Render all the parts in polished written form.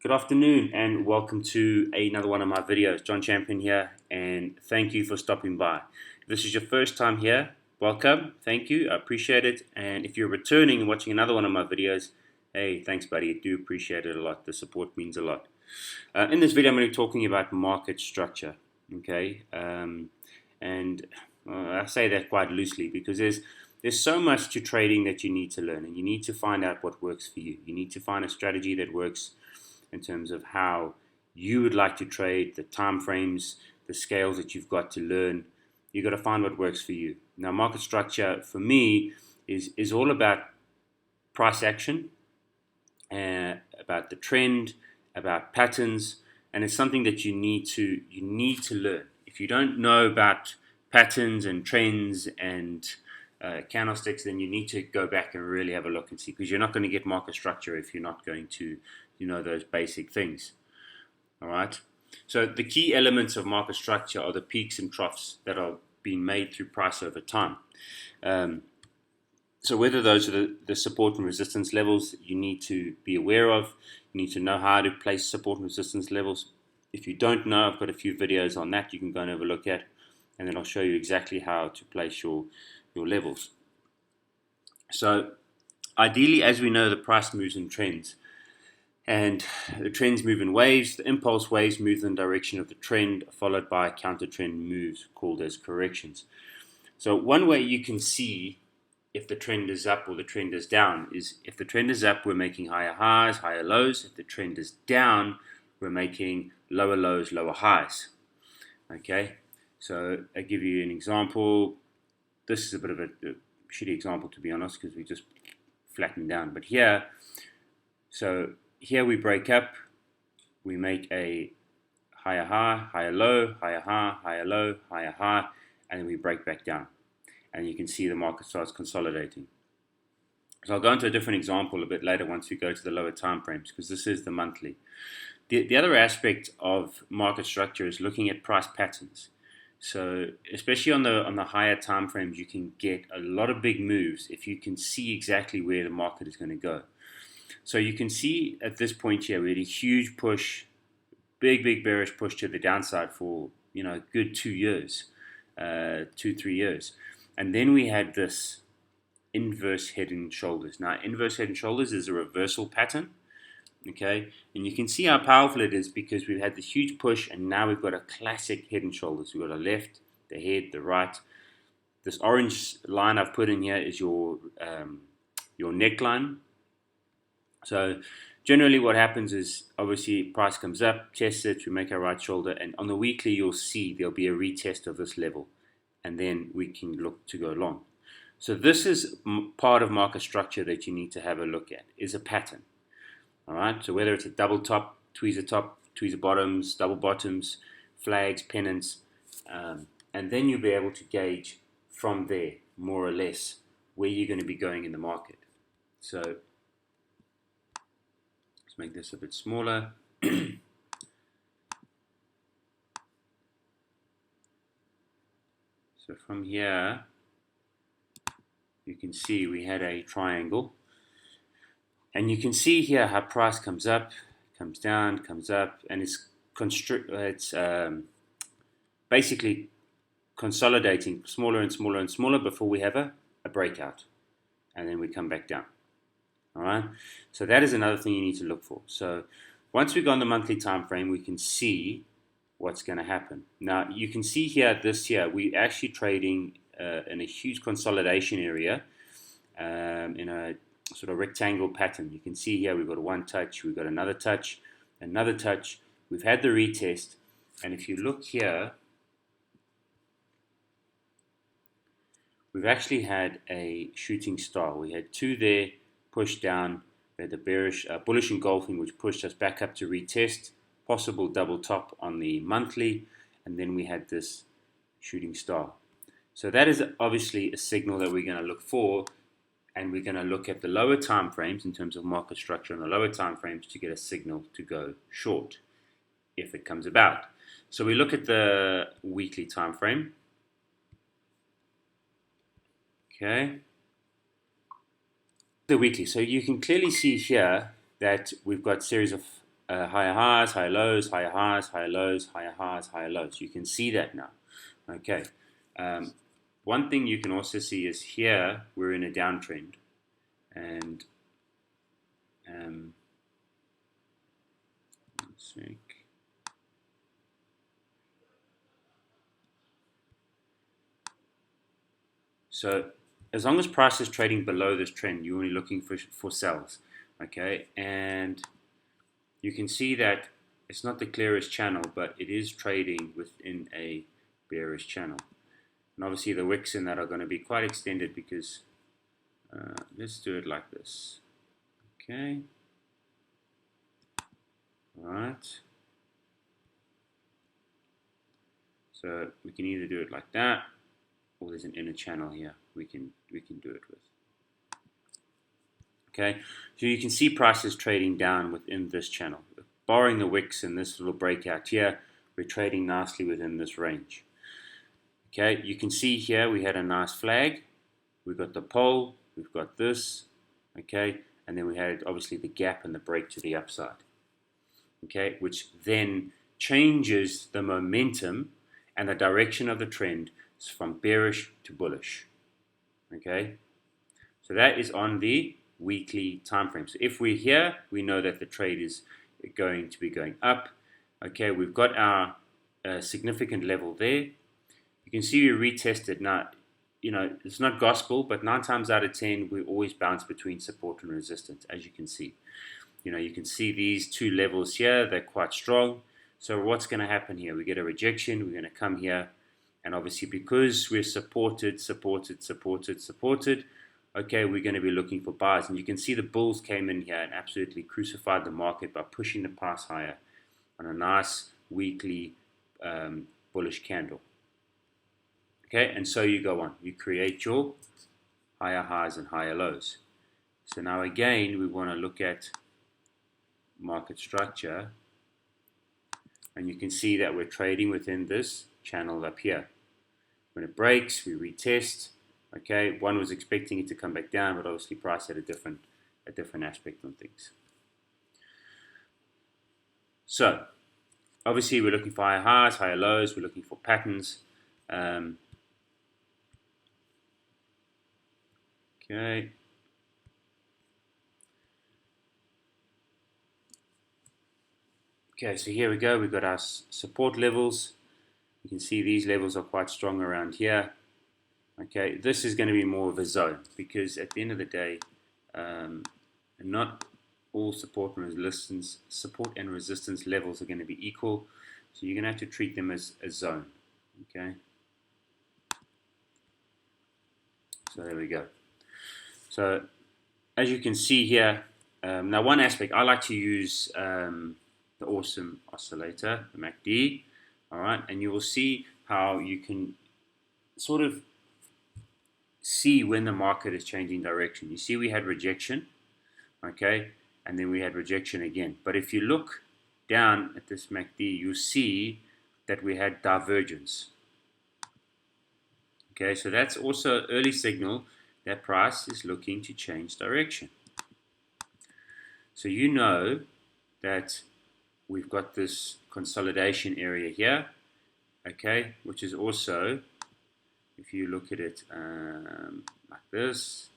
Good afternoon and welcome to another one of my videos. John Champion here, and thank you for stopping by. If this is your first time here, welcome, thank you, I appreciate it. And if you're returning and watching another one of my videos, hey, thanks buddy, I do appreciate it a lot. The support means a lot. In this video I'm going to be talking about market structure, okay? And I say that quite loosely because there's so much to trading that you need to learn, and you need to find out what works for you. You need to find a strategy that works in terms of how you would like to trade, the time frames, the scales that you've got to learn. You've got to find what works for you. Now, market structure for me is all about price action, about the trend, about patterns, and it's something that you need to learn. If you don't know about patterns and trends and candlesticks, then you need to go back and really have a look and see, because you're not going to get market structure if you're not going to know those basic things. All right. So the key elements of market structure are the peaks and troughs that are being made through price over time. So whether those are the support and resistance levels you need to be aware of, you need to know how to place support and resistance levels. If you don't know, I've got a few videos on that you can go and have a look at, and then I'll show you exactly how to place your levels. So ideally, as we know, the price moves in trends. And the trends move in waves. The impulse waves move in the direction of the trend, followed by counter trend moves called as corrections. So one way you can see if the trend is up or the trend is down is if the trend is up, we're making higher highs, higher lows. If the trend is down, we're making lower lows, lower highs. Okay, so I'll give you an example. This is a bit of a shitty example, to be honest, because we just flattened down. But here we break up, we make a higher high, higher low, higher high, higher low, higher high, and then we break back down. And you can see the market starts consolidating. So I'll go into a different example a bit later once we go to the lower time frames, because this is the monthly. The other aspect of market structure is looking at price patterns. So especially on the higher time frames, you can get a lot of big moves if you can see exactly where the market is going to go. So you can see at this point here, we had a huge push, big bearish push to the downside for a good 2 years, 2-3 years, and then we had this inverse head and shoulders. Now, inverse head and shoulders is a reversal pattern, okay, and you can see how powerful it is because we've had this huge push, and now we've got a classic head and shoulders. We've got a left, the head, the right. This orange line I've put in here is your neckline. So generally what happens is, obviously, price comes up, tests it, we make our right shoulder, and on the weekly you'll see there'll be a retest of this level, and then we can look to go long. So this is part of market structure that you need to have a look at, is a pattern. All right, so whether it's a double top, tweezer bottoms, double bottoms, flags, pennants, and then you'll be able to gauge from there, more or less, where you're going to be going in the market. So let's make this a bit smaller. So from here, you can see we had a triangle. And you can see here how price comes up, comes down, comes up, and it's basically consolidating smaller and smaller and smaller before we have a breakout. And then we come back down. All right, so that is another thing you need to look for. So once we go on the monthly time frame, we can see what's going to happen. Now you can see here this year we're actually trading in a huge consolidation area, in a sort of rectangle pattern. You can see here we've got one touch, we've got another touch, another touch. We've had the retest, and if you look here, we've actually had a shooting star. We had two there, pushed down. We had the bullish engulfing, which pushed us back up to retest, possible double top on the monthly, and then we had this shooting star. So that is obviously a signal that we're going to look for, and we're going to look at the lower time frames in terms of market structure and the lower time frames to get a signal to go short if it comes about. So we look at the weekly time frame. Okay, the weekly. So you can clearly see here that we've got series of higher highs, higher lows, higher highs, higher lows, higher highs, higher lows. You can see that now. Okay. One thing you can also see is here we're in a downtrend, and so as long as price is trading below this trend, you're only looking for sells. Okay, and you can see that it's not the clearest channel, but it is trading within a bearish channel. And obviously the wicks in that are going to be quite extended because let's do it like this. Okay. Alright. So we can either do it like that, or there's an inner channel here we can do it with. Okay, so you can see prices trading down within this channel. Barring the wicks in this little breakout here, we're trading nicely within this range. Okay, you can see here we had a nice flag. We've got the pole, we've got this, okay, and then we had obviously the gap and the break to the upside. Okay, which then changes the momentum and the direction of the trend from bearish to bullish. Okay, so that is on the weekly time frame. So if we're here, we know that the trade is going to be going up. Okay, we've got our significant level there. You can see we retested. Now, you know, it's not gospel, but 9 times out of 10, we always bounce between support and resistance, as you can see. You know, you can see these two levels here, they're quite strong. So what's going to happen here? We get a rejection, we're going to come here, and obviously because we're supported, okay, we're going to be looking for buys. And you can see the bulls came in here and absolutely crucified the market by pushing the price higher on a nice weekly bullish candle. Okay, and so you go on. You create your higher highs and higher lows. So now again, we want to look at market structure, and you can see that we're trading within this channel up here. When it breaks, we retest. Okay, one was expecting it to come back down, but obviously price had a different aspect on things. So obviously we're looking for higher highs, higher lows. We're looking for patterns. Okay. Okay, so here we go. We've got our support levels. You can see these levels are quite strong around here. Okay, this is going to be more of a zone because at the end of the day, not all support and resistance levels are going to be equal. So you're going to have to treat them as a zone. Okay. So there we go. So as you can see here, now one aspect I like to use the awesome oscillator, the MACD. All right, and you will see how you can sort of see when the market is changing direction. You see we had rejection, okay, and then we had rejection again. But if you look down at this MACD, you see that we had divergence. Okay, so that's also an early signal that price is looking to change direction. So you know that we've got this consolidation area here, okay, which is also, if you look at it like this,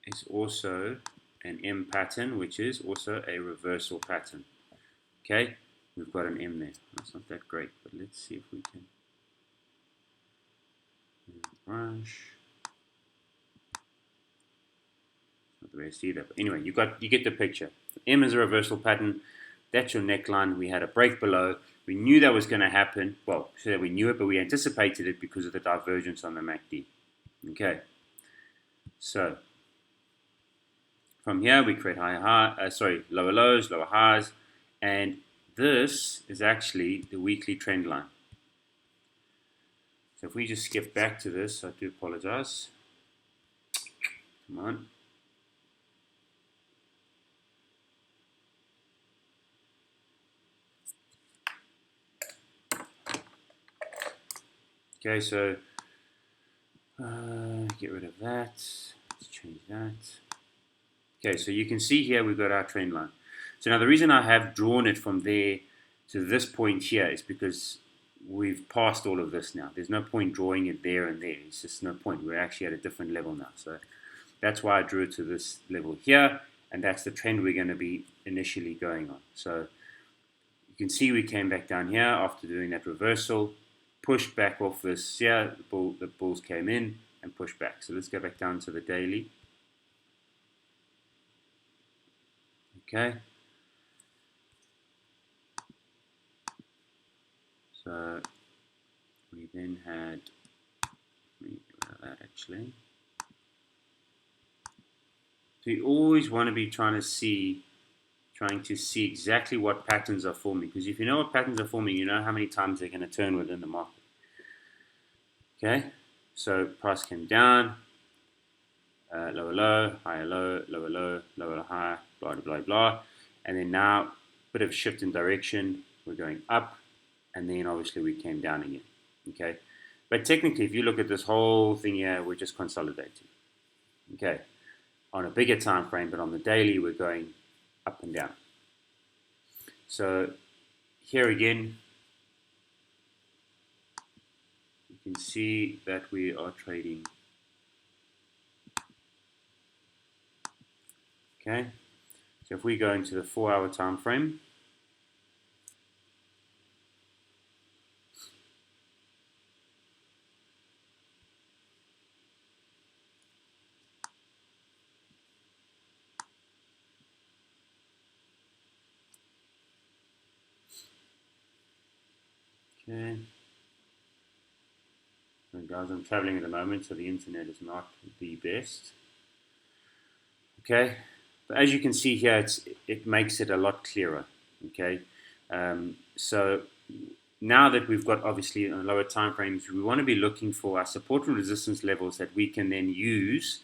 it's also an M pattern, which is also a reversal pattern. Okay, we've got an M there. That's not that great, but let's see if we can brush. Not the best either. But anyway, you get the picture. M is a reversal pattern. That's your neckline. We had a break below. We knew that was going to happen. Well, so we knew it, but we anticipated it because of the divergence on the MACD. Okay. So from here we create lower lows, lower highs, and this is actually the weekly trend line. So if we just skip back to this, I do apologize. Come on. Okay, so get rid of that. Let's change that. Okay, so you can see here we've got our trend line. So now the reason I have drawn it from there to this point here is because we've passed all of this now. There's no point drawing it there and there. It's just no point. We're actually at a different level now. So that's why I drew it to this level here, and that's the trend we're going to be initially going on. So you can see we came back down here after doing that reversal, pushed back off this here. The bulls came in and pushed back. So let's go back down to the daily. Okay. So we then had, let me get rid of that actually. So you always want to be trying to see exactly what patterns are forming, because if you know what patterns are forming, you know how many times they're going to turn within the market. Okay, so price came down, lower low, higher low, lower low, lower high, blah blah blah, and then now a bit of shift in direction. We're going up, and then obviously we came down again. Okay, but technically, if you look at this whole thing here, we're just consolidating. Okay, on a bigger time frame, but on the daily, we're going up and down. So here again, you can see that we are trading. Okay, so if we go into the 4-hour time frame, okay. So guys, I'm traveling at the moment, so the internet is not the best. Okay, but as you can see here, it makes it a lot clearer. Okay, so now that we've got obviously lower time frames, we want to be looking for our support and resistance levels that we can then use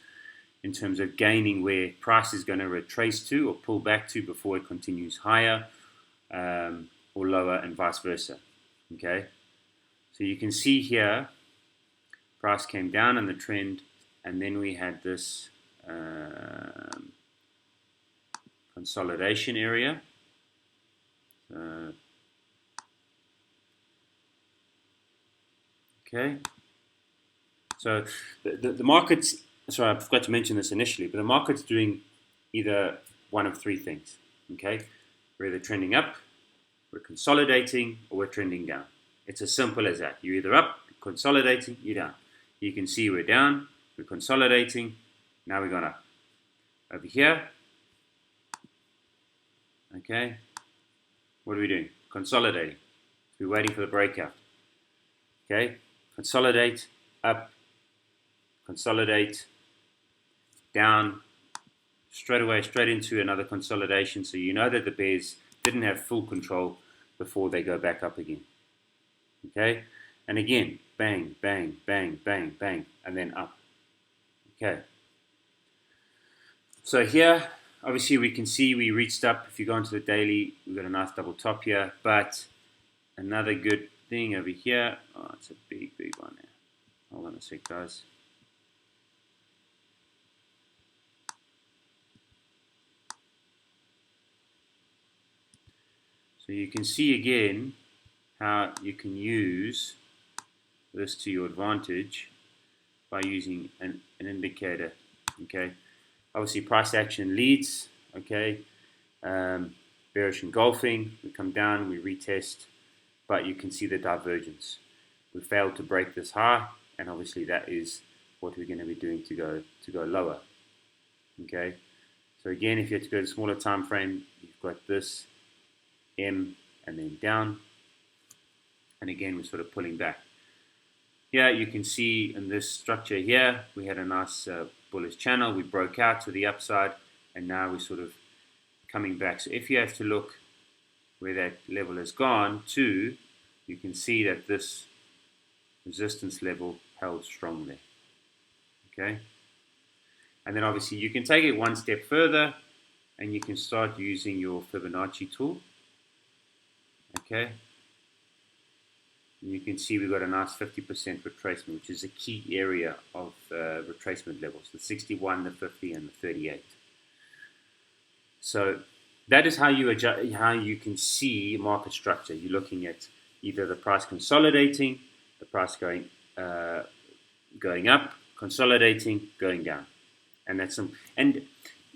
in terms of gaining where price is going to retrace to or pull back to before it continues higher or lower, and vice versa. Okay, so you can see here price came down in the trend, and then we had this consolidation area. Okay, so the market's, sorry, I forgot to mention this initially, but the market's doing either one of three things. Okay, we're either trending up, we're consolidating, or we're trending down. It's as simple as that. You're either up, consolidating, you're down. You can see we're down, we're consolidating, now we're going up. Over here, okay, what are we doing? Consolidating. We're waiting for the breakout. Okay, consolidate, up, consolidate, down, straight away, straight into another consolidation. So you know that the bears didn't have full control before they go back up again. Okay, and again, bang, bang, bang, bang, bang, and then up. Okay, so here, obviously we can see we reached up. If you go into the daily, we've got a nice double top here, but another good thing over here, oh, it's a big, big one there. Hold on a sec, guys. So you can see again how you can use this to your advantage by using an indicator. Okay, obviously price action leads. Okay, bearish engulfing, we come down, we retest, but you can see the divergence. We failed to break this high, and obviously that is what we're going to be doing to go lower. Okay, so again, if you have to go to smaller time frame, you've got this M and then down, and again we're sort of pulling back. Here you can see in this structure here, we had a nice bullish channel. We broke out to the upside, and now we're sort of coming back. So if you have to look where that level has gone to, you can see that this resistance level held strong there. Okay, and then obviously you can take it one step further, and you can start using your Fibonacci tool. Okay, You can see we've got a nice 50% retracement, which is a key area of retracement levels, the 61, the 50, and the 38. So that is how you adjust, how you can see market structure. You're looking at either the price consolidating, the price going up, consolidating, going down, and that's some. And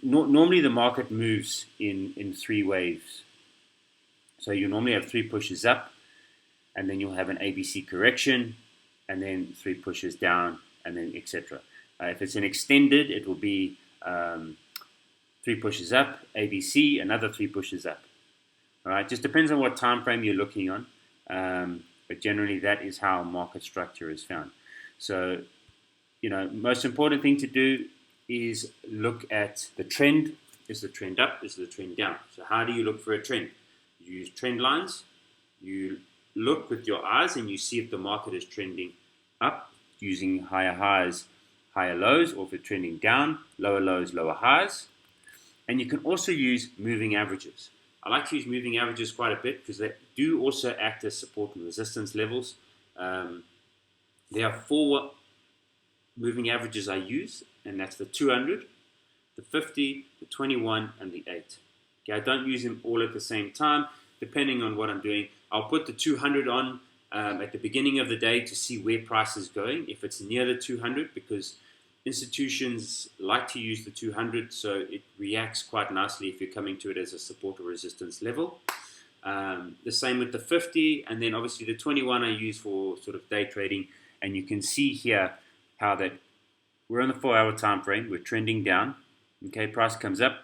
normally the market moves in three waves. So you normally have three pushes up, and then you'll have an ABC correction, and then three pushes down, and then etc. If it's an extended, it will be three pushes up, ABC, another three pushes up. All right, just depends on what time frame you're looking on, but generally that is how market structure is found. So, most important thing to do is look at the trend. Is the trend up? Is the trend down? So how do you look for a trend? You use trend lines. You look with your eyes and you see if the market is trending up using higher highs, higher lows, or if it's trending down, lower lows, lower highs. And you can also use moving averages. I like to use moving averages quite a bit because they do also act as support and resistance levels. There are four moving averages I use, and that's the 200, the 50, the 21, and the 8. Okay, I don't use them all at the same time, depending on what I'm doing. I'll put the 200 on at the beginning of the day to see where price is going, if it's near the 200, because institutions like to use the 200, so it reacts quite nicely if you're coming to it as a support or resistance level. The same with the 50, and then obviously the 21 I use for sort of day trading, and you can see here how that we're on the 4-hour time frame, we're trending down. Okay, price comes up,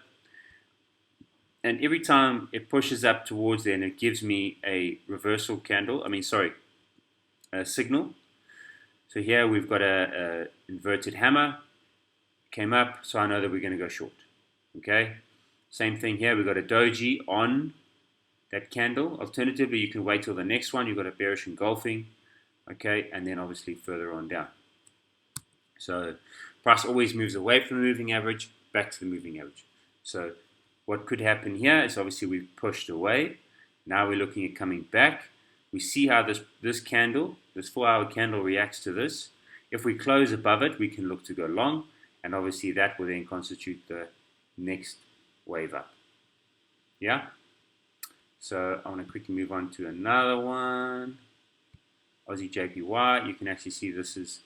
and every time it pushes up towards there, and it gives me a reversal candle. A signal. So here we've got a inverted hammer, came up, so I know that we're going to go short. Okay, same thing here. We've got a doji on that candle. Alternatively, you can wait till the next one. You've got a bearish engulfing. Okay, and then obviously further on down. So price always moves away from the moving average, back to the moving average. So what could happen here is obviously we've pushed away. Now we're looking at coming back. We see how this candle, this 4-hour candle reacts to this. If we close above it, we can look to go long, and obviously that will then constitute the next wave up. Yeah? So I want to quickly move on to another one. Aussie JPY, you can actually see this is...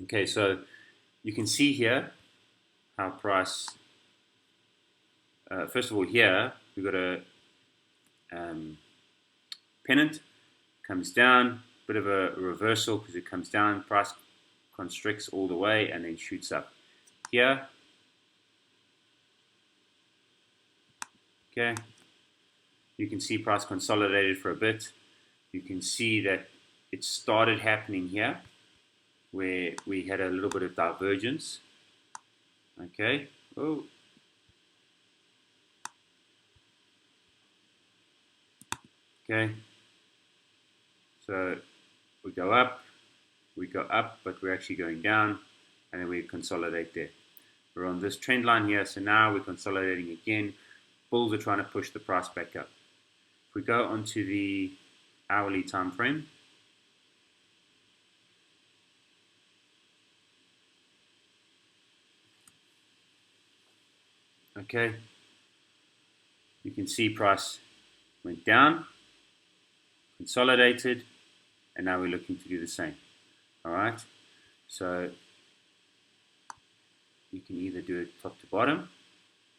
Okay, so you can see here how price... first of all, here we've got a pennant, comes down, bit of a reversal because it comes down, price constricts all the way and then shoots up. Here, okay, you can see price consolidated for a bit. You can see that it started happening here where we had a little bit of divergence. Okay, oh. Okay, so we go up, but we're actually going down, and then we consolidate there. We're on this trend line here, so now we're consolidating again. Bulls are trying to push the price back up. If we go onto the hourly time frame, okay, you can see price went down, consolidated, and now we're looking to do the same. All right, so you can either do it top to bottom,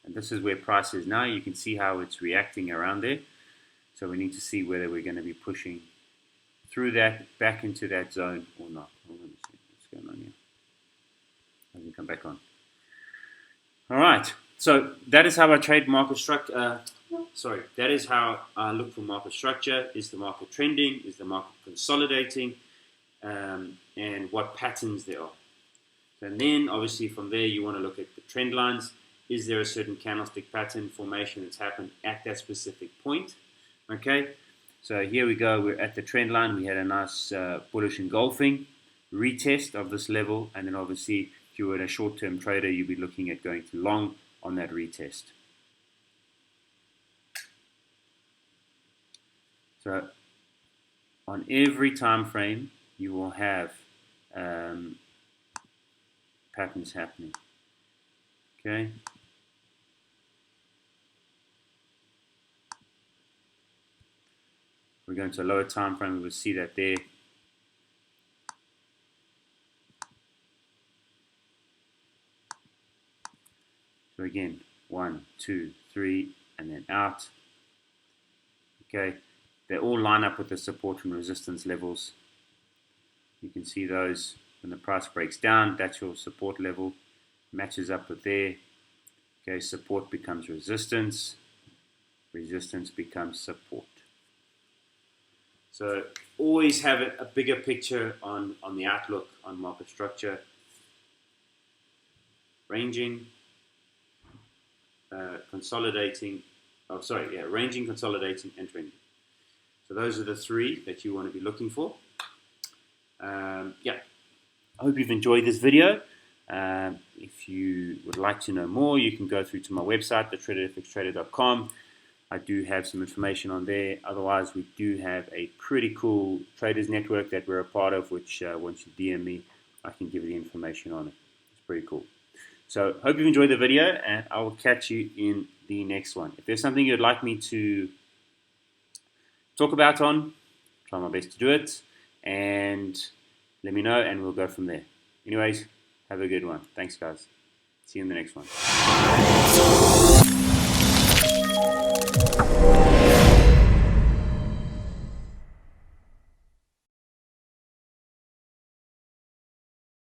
and this is where price is now. You can see how it's reacting around there. So we need to see whether we're going to be pushing through that, back into that zone or not. Well, let me see what's going on here. Hasn't come back on. All right, so that is how I trade market structure. That is how I look for market structure. Is the market trending? Is the market consolidating? And what patterns there are. And then obviously from there you want to look at the trend lines. Is there a certain candlestick pattern formation that's happened at that specific point? Okay, so here we go. We're at the trend line. We had a nice bullish engulfing retest of this level, and then obviously if you were a short-term trader, you'd be looking at going to long on that retest. So on every time frame, you will have patterns happening. Okay. We're going to a lower time frame. We will see that there. So again, 1, 2, 3, and then out. Okay, they all line up with the support and resistance levels. You can see those when the price breaks down. That's your support level, matches up with there. Okay, support becomes resistance, resistance becomes support. So always have a bigger picture on the outlook on market structure. Ranging, consolidating, ranging, consolidating, and trending. So those are the three that you want to be looking for. Yeah, I hope you've enjoyed this video. If you would like to know more, you can go through to my website, thetradefxtrader.com. I do have some information on there. Otherwise, we do have a pretty cool traders network that we're a part of, which once you DM me, I can give you the information on it. It's pretty cool. So hope you've enjoyed the video, and I will catch you in the next one. If there's something you'd like me to talk about on, try my best to do it, and let me know, and we'll go from there. Anyways, have a good one. Thanks, guys. See you in the next one.